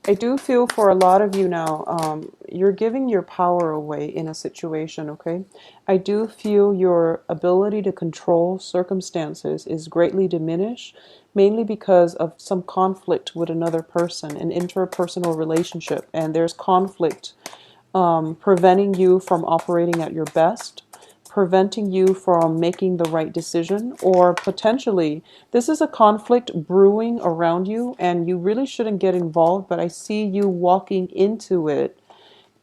I do feel for a lot of you now, you're giving your power away in a situation, okay? I do feel your ability to control circumstances is greatly diminished, mainly because of some conflict with another person, an interpersonal relationship, and there's conflict preventing you from operating at your best, preventing you from making the right decision, or potentially this is a conflict brewing around you and you really shouldn't get involved, but I see you walking into it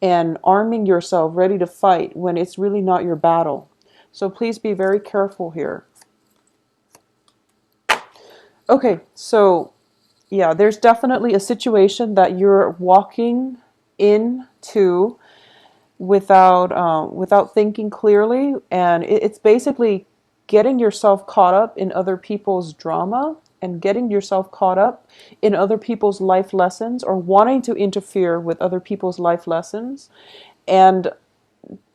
and arming yourself ready to fight when it's really not your battle. So please be very careful here. Okay, so yeah, there's definitely a situation that you're walking into without thinking clearly, and it's basically getting yourself caught up in other people's drama and getting yourself caught up in other people's life lessons, or wanting to interfere with other people's life lessons. And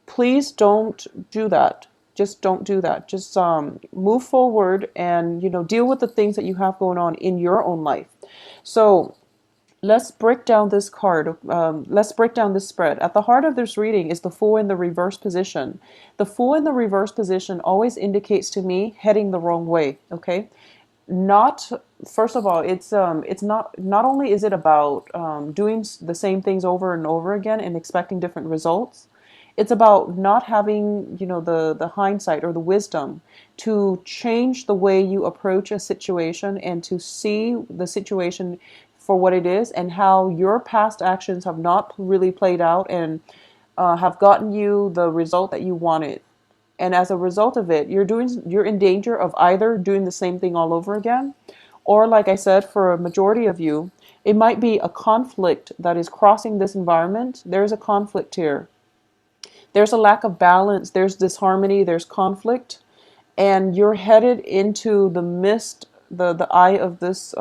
please don't do that. Just don't do that. Just move forward and deal with the things that you have going on in your own life. So let's break down this card. Let's break down this spread. At the heart of this reading is the Fool in the reverse position. The Fool in the reverse position always indicates to me heading the wrong way. Okay, not first of all, it's not only is it about doing the same things over and over again and expecting different results. It's about not having the hindsight or the wisdom to change the way you approach a situation and to see the situation for what it is, and how your past actions have not really played out and have gotten you the result that you wanted. And as a result of it, you're in danger of either doing the same thing all over again, or like I said, for a majority of you, it might be a conflict that is crossing this environment. There's a conflict here. There's a lack of balance, there's disharmony, there's conflict, and you're headed into the mist, the eye of this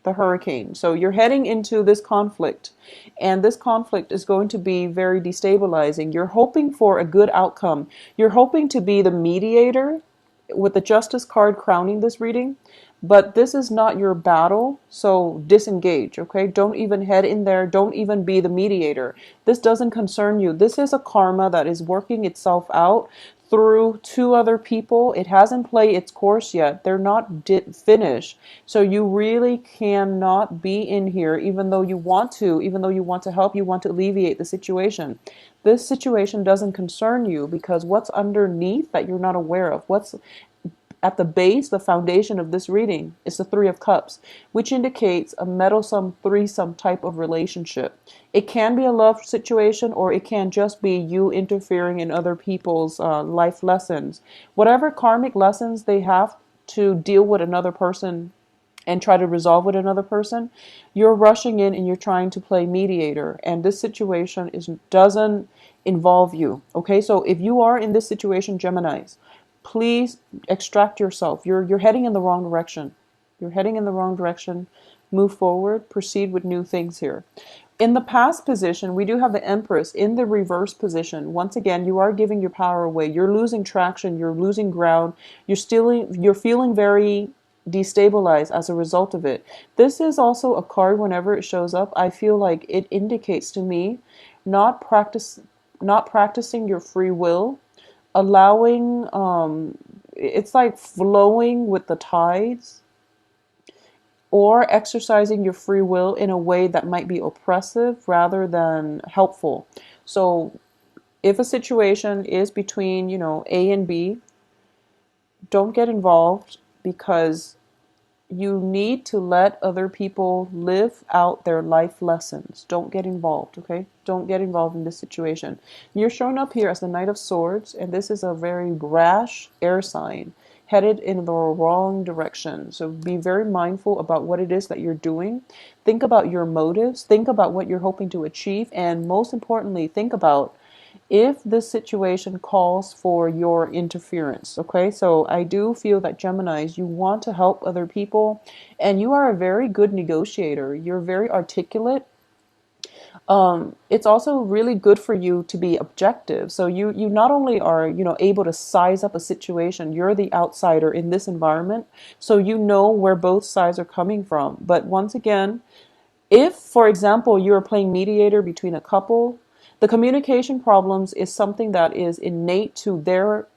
the hurricane. So you're heading into this conflict, and this conflict is going to be very destabilizing. You're hoping for a good outcome. You're hoping to be the mediator with the Justice card crowning this reading, but this is not your battle, so disengage, okay? Don't even head in there. Don't even be the mediator. This doesn't concern you. This is a karma that is working itself out through two other people. It hasn't played its course yet. They're not finished. So you really cannot be in here, even though you want to, even though you want to help, you want to alleviate the situation. This situation doesn't concern you because what's underneath that you're not aware of, what's at the base, the foundation of this reading is the Three of Cups, which indicates a meddlesome threesome type of relationship. It can be a love situation, or it can just be you interfering in other people's life lessons. Whatever karmic lessons they have to deal with another person and try to resolve with another person, you're rushing in and you're trying to play mediator. And this situation doesn't involve you. Okay, so if you are in this situation, Geminis, please extract yourself. You're heading in the wrong direction. You're heading in the wrong direction. Move forward. Proceed with new things here. In the past position, we do have the Empress in the reverse position. Once again, you are giving your power away. You're losing traction. You're losing ground. You're feeling very destabilized as a result of it. This is also a card, whenever it shows up, I feel like it indicates to me not practicing your free will, allowing it's like flowing with the tides, or exercising your free will in a way that might be oppressive rather than helpful. So if a situation is between A and B, don't get involved, because you need to let other people live out their life lessons. Don't get involved, okay? Don't get involved in this situation. You're showing up here as the Knight of Swords, and this is a very rash air sign headed in the wrong direction. So be very mindful about what it is that you're doing. Think about your motives. Think about what you're hoping to achieve. And most importantly, think about if this situation calls for your interference. Okay, so I do feel that Geminis, you want to help other people, and you are a very good negotiator. You're very articulate. It's also really good for you to be objective. So you not only are able to size up a situation, you're the outsider in this environment, so you know where both sides are coming from. But once again, If, for example, you are playing mediator between a couple, the communication problems is something that is innate to their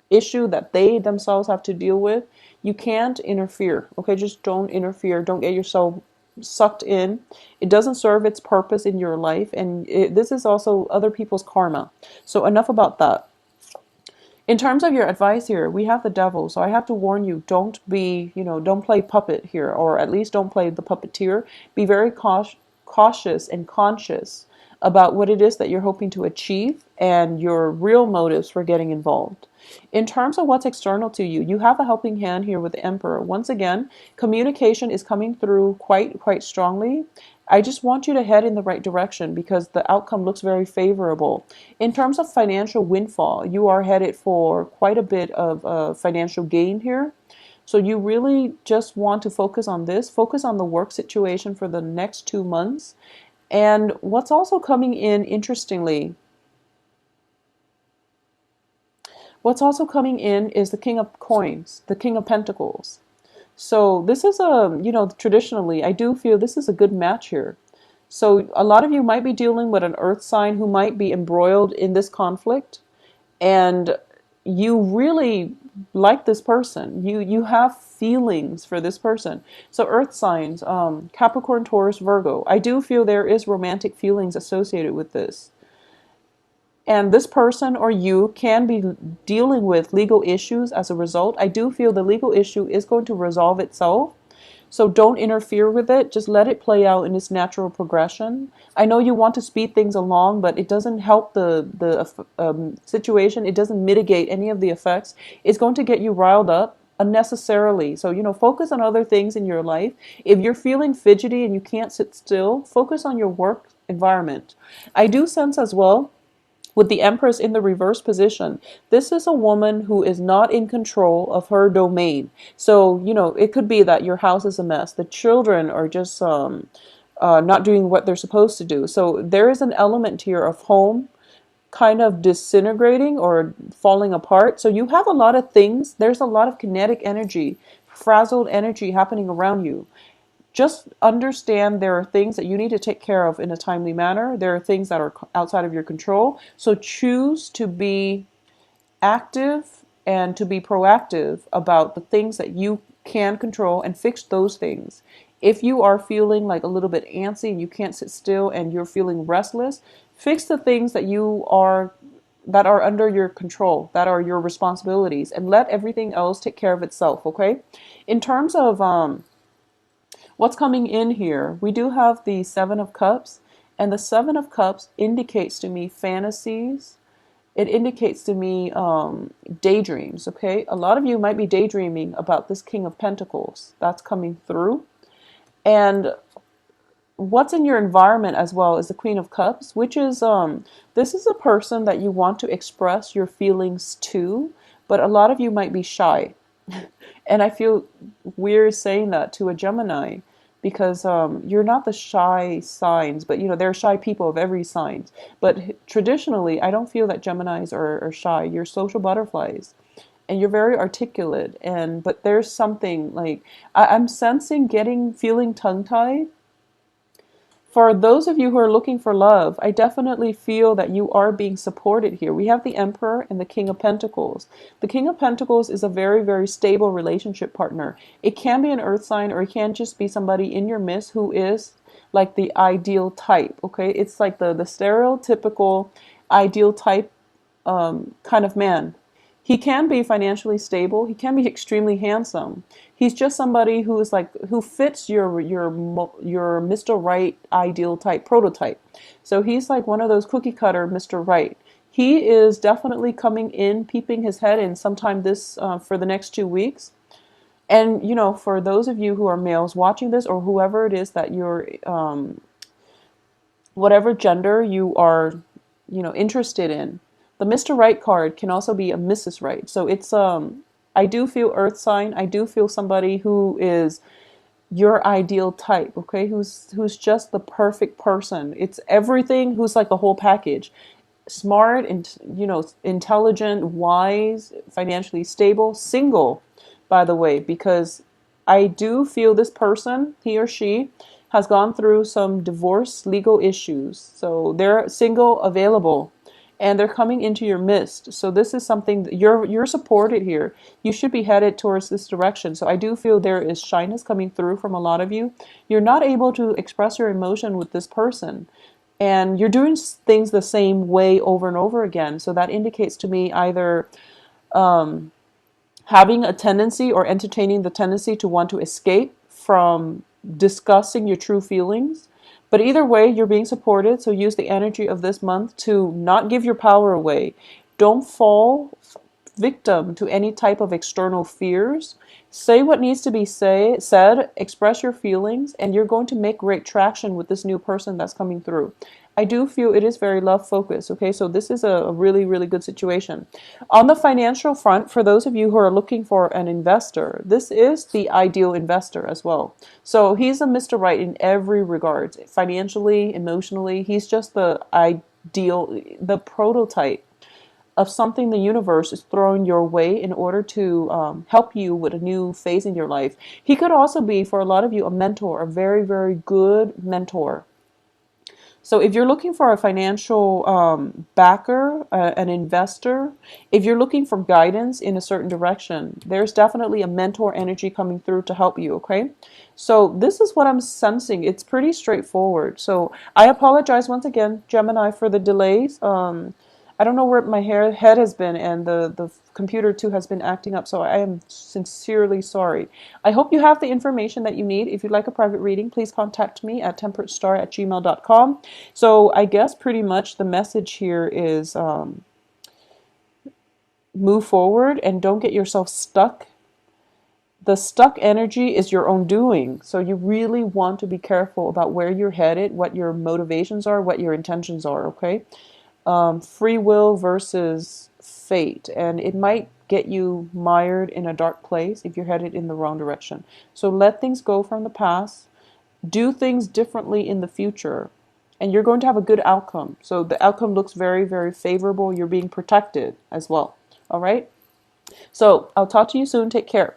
issue that they themselves have to deal with. You can't interfere. Okay, just don't interfere. Don't get yourself sucked in. It doesn't serve its purpose in your life, and this is also other people's karma. So enough about that. In terms of your advice here, we have the devil. So I have to warn you, don't be, don't play puppet here, or at least don't play the puppeteer. Be very cautious and conscious about what it is that you're hoping to achieve and your real motives for getting involved. In terms of what's external to you, you have a helping hand here with the Emperor. Once again, communication is coming through quite strongly. I just want you to head in the right direction because the outcome looks very favorable. In terms of financial windfall, you are headed for quite a bit of financial gain here. So you really just want to focus on this, focus on the work situation for the next 2 months. And what's also coming in, interestingly, what's also coming in is the King of Coins, the King of Pentacles. So this is traditionally, I do feel this is a good match here. So a lot of you might be dealing with an earth sign who might be embroiled in this conflict, and you really like this person. You have feelings for this person. So earth signs, Capricorn, Taurus, Virgo. I do feel there is romantic feelings associated with this. And this person or you can be dealing with legal issues as a result. I do feel the legal issue is going to resolve itself. So don't interfere with it. Just let it play out in its natural progression. I know you want to speed things along, but it doesn't help the situation. It doesn't mitigate any of the effects. It's going to get you riled up unnecessarily. So, focus on other things in your life. If you're feeling fidgety and you can't sit still, focus on your work environment. I do sense as well, with the Empress in the reverse position, this is a woman who is not in control of her domain. So, it could be that your house is a mess. The children are just not doing what they're supposed to do. So there is an element here of home kind of disintegrating or falling apart. So you have a lot of things. There's a lot of kinetic energy, frazzled energy happening around you. Just understand there are things that you need to take care of in a timely manner. There are things that are outside of your control. So choose to be active and to be proactive about the things that you can control and fix those things. If you are feeling like a little bit antsy and you can't sit still and you're feeling restless, fix the things that are under your control, that are your responsibilities, and let everything else take care of itself, okay? In terms of what's coming in here, we do have the Seven of Cups, and the Seven of Cups indicates to me fantasies. It indicates to me daydreams, okay? A lot of you might be daydreaming about this King of Pentacles. That's coming through. And what's in your environment as well is the Queen of Cups, which is, this is a person that you want to express your feelings to, but a lot of you might be shy. And I feel weird saying that to a Gemini because you're not the shy signs, but there are shy people of every sign. But traditionally, I don't feel that Geminis are shy. You're social butterflies, and you're very articulate. But there's something like I'm sensing feeling tongue-tied. For those of you who are looking for love, I definitely feel that you are being supported here. We have the Emperor and the King of Pentacles. The King of Pentacles is a very, very stable relationship partner. It can be an earth sign or it can just be somebody in your midst who is like the ideal type, okay? It's like the stereotypical ideal type kind of man. He can be financially stable. He can be extremely handsome. He's just somebody who is who fits your Mr. Right ideal type prototype. So he's like one of those cookie cutter Mr. Right. He is definitely coming in, peeping his head in sometime for the next 2 weeks. And for those of you who are males watching this, or whoever it is that you're, whatever gender you are, interested in. The Mr. Right card can also be a Mrs. Right. So it's I do feel earth sign. I do feel somebody who is your ideal type, okay? Who's just the perfect person. It's everything, who's like the whole package. Smart and intelligent, wise, financially stable, single, by the way, because I do feel this person, he or she, has gone through some divorce legal issues. So they're single, available, and they're coming into your midst. So this is something that you're supported here. You should be headed towards this direction. So I do feel there is shyness coming through from a lot of you. You're not able to express your emotion with this person, and you're doing things the same way over and over again. So that indicates to me either having a tendency or entertaining the tendency to want to escape from discussing your true feelings. But either way, you're being supported. So use the energy of this month to not give your power away. Don't fall victim to any type of external fears. Say what needs to be said, express your feelings, and you're going to make great traction with this new person that's coming through. I do feel it is very love focused. Okay, so this is a really, really good situation. On the financial front, for those of you who are looking for an investor, this is the ideal investor as well. So he's a Mr. Right in every regard, financially, emotionally. He's just the ideal, the prototype of something the universe is throwing your way in order to help you with a new phase in your life. He could also be, for a lot of you, a mentor, a very, very good mentor. So if you're looking for a financial backer, an investor, if you're looking for guidance in a certain direction, there's definitely a mentor energy coming through to help you, okay? So this is what I'm sensing. It's pretty straightforward. So I apologize once again, Gemini, for the delays. I don't know where my head has been, and the computer too has been acting up, so I am sincerely sorry. I hope you have the information that you need. If you'd like a private reading, please contact me at temperatestar@gmail.com. So I guess pretty much the message here is move forward and don't get yourself stuck. The stuck energy is your own doing, so you really want to be careful about where you're headed, what your motivations are, what your intentions are, okay? Free will versus fate, and it might get you mired in a dark place if you're headed in the wrong direction. So let things go from the past, do things differently in the future, and you're going to have a good outcome. So the outcome looks very, very favorable. You're being protected as well. All right. So I'll talk to you soon. Take care.